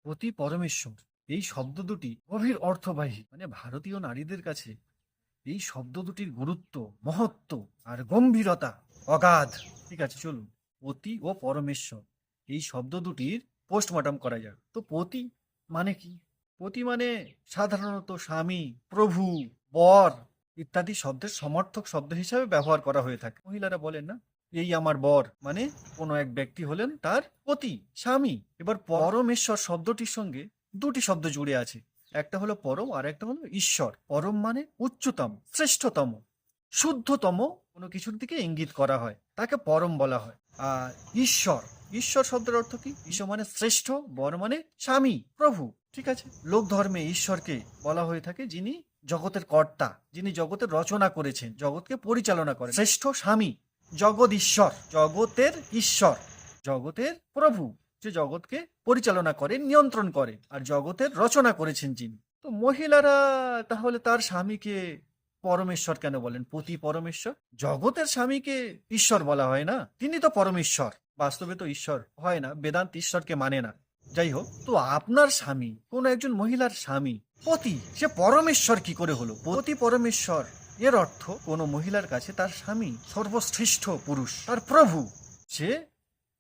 পতি পরমেশ্বর এই শব্দ দুটি গভীর অর্থবাহী। ভারতীয় নারীদের কাছে এই শব্দ দুটির গুরুত্ব, মহত্ব আর গম্ভীরতা অগাধ। ঠিক আছে, চলুন পতি ও পরমেশ্বর এই শব্দ দুটির পোস্টমর্টম করা যাক। তো পতি মানে কি? পতি মানে সাধারণত স্বামী, প্রভু, বর ইত্যাদি শব্দের সমর্থক শব্দ হিসাবে ব্যবহার করা হয়ে থাকে। মহিলারা বলেন না, এই আমার বর, মানে কোনো এক ব্যক্তি হলেন তার পতি, স্বামী। এবার পরমেশ্বর শব্দটির সঙ্গে দুটি শব্দ জুড়ে আছে, একটা হলো পরম আর একটা হলো ঈশ্বর। পরম মানে উচ্চতম, শ্রেষ্ঠতম, শুদ্ধতম কোনো কিছুর দিকে ইঙ্গিত করা হয়, তাকে পরম বলা হয়। আর ঈশ্বর, ঈশ্বর শব্দের অর্থ কি? ঈশ্বর মানে শ্রেষ্ঠ, বর মানে স্বামী, প্রভু। ঠিক আছে, লোক ধর্মে ঈশ্বরকে বলা হয়ে থাকে যিনি জগতের কর্তা, যিনি জগতের রচনা করেছেন, জগৎকে পরিচালনা করেন। শ্রেষ্ঠ স্বামী, জগৎ ঈশ্বর, জগতের ঈশ্বর, জগতের প্রভু, যে জগৎকে পরিচালনা করে, নিয়ন্ত্রণ করে, আর জগতের রচনা করেছেন যিনি। তো মহিলারা তাহলে তার স্বামীকে পরমেশ্বর কেন বলেন? পতি পরমেশ্বর। জগতের স্বামীকে ঈশ্বর বলা হয় না, তিনি তো পরমেশ্বর। বাস্তবে তো ঈশ্বর হয় না, বেদান্ত ঈশ্বরকে মানে না। যাই হোক, তো আপনার স্বামী, কোন একজন মহিলার স্বামী পতি, সে পরমেশ্বর কি করে হলো? পতি পরমেশ্বর এর অর্থ কোন মহিলার কাছে তার স্বামী সর্বশ্রেষ্ঠ পুরুষ, তার প্রভু। সে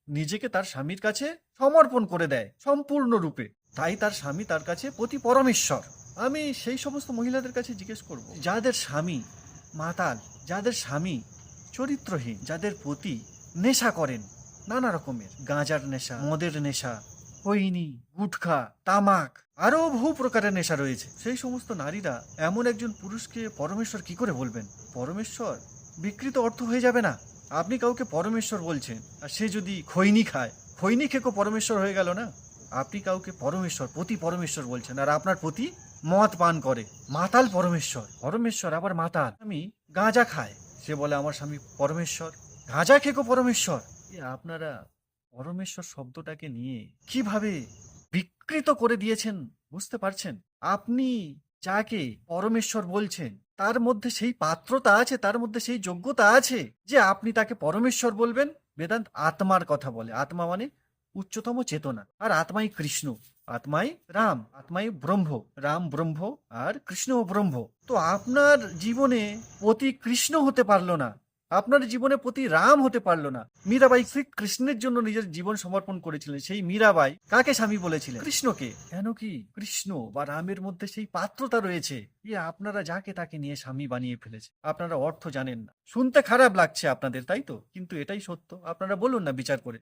নিজেকে তার স্বামীর কাছে সমর্পণ করে দেয় সম্পূর্ণরূপে, তাই তার স্বামী তার কাছে পতি পরমেশ্বর। আমি সেই সমস্ত মহিলাদের কাছে জিজ্ঞেস করব, যাদের স্বামী মাতাল, যাদের স্বামী চরিত্রহীন, যাদের পতি নেশা করেন, নানা রকমের গাঁজার নেশা, মদের নেশা, খৈনি, গুটখা, তামাক, আরো বহু প্রকারের নেশা রয়েছে, সেই সমস্ত নারীরা এমন একজন পুরুষকে পরমেশ্বর কি করে বলবেন? পরমেশ্বর বিকৃত অর্থ হয়ে যাবে না? আপনি কাউকে পরমেশ্বর বলছেন, আর সে যদি খৈনি খায়, খৈনি খেকো পরমেশ্বর হয়ে গেল না? আপনি কাউকে পরমেশ্বর, পতি পরমেশ্বর বলছেন, আর আপনার পতি মদ পান করে, মাতাল পরমেশ্বর। পরমেশ্বর আবার মাতাল। আমি গাঁজা খায়, সে বলে আমার স্বামী পরমেশ্বর। গাঁজা খেকো পরমেশ্বর। আপনারা পরমেশ্বর শব্দটাকে নিয়ে কিভাবে বিকৃত করে দিয়েছেন বুঝতে পারছেন? আপনি যাকে পরমেশ্বর বলছেন তার মধ্যে সেই পাত্রতা আছে, তার মধ্যে সেই যোগ্যতা আছে যে আপনি তাকে পরমেশ্বর বলবেন। বেদান্ত আত্মার কথা বলে, আত্মা মানে উচ্চতম চেতনা, আর আত্মাই কৃষ্ণ, আত্মাই রাম, আত্মাই ব্রহ্ম, রাম ব্রহ্ম আর কৃষ্ণ ব্রহ্ম। তো আপনার জীবনে পতি কৃষ্ণ হতে পারলো না, আপনার জীবনে পতি রাম হতে পারলো না। মীরাবাই শ্রী কৃষ্ণের জন্য নিজের জীবন সমর্পণ করেছিলেন, সেই মীরাবাই কাকে স্বামী বলেছিলেন? কৃষ্ণকে। কেন কি কৃষ্ণ বা রামের মধ্যে সেই পাত্রতা রয়েছে? আপনারা যাকে তাকে নিয়ে স্বামী বানিয়ে ফেলেছে। আপনারা অর্থ জানেন না, শুনতে খারাপ লাগছে আপনাদের, তাই তো, কিন্তু এটাই সত্য। আপনারা বলুন না বিচার করে।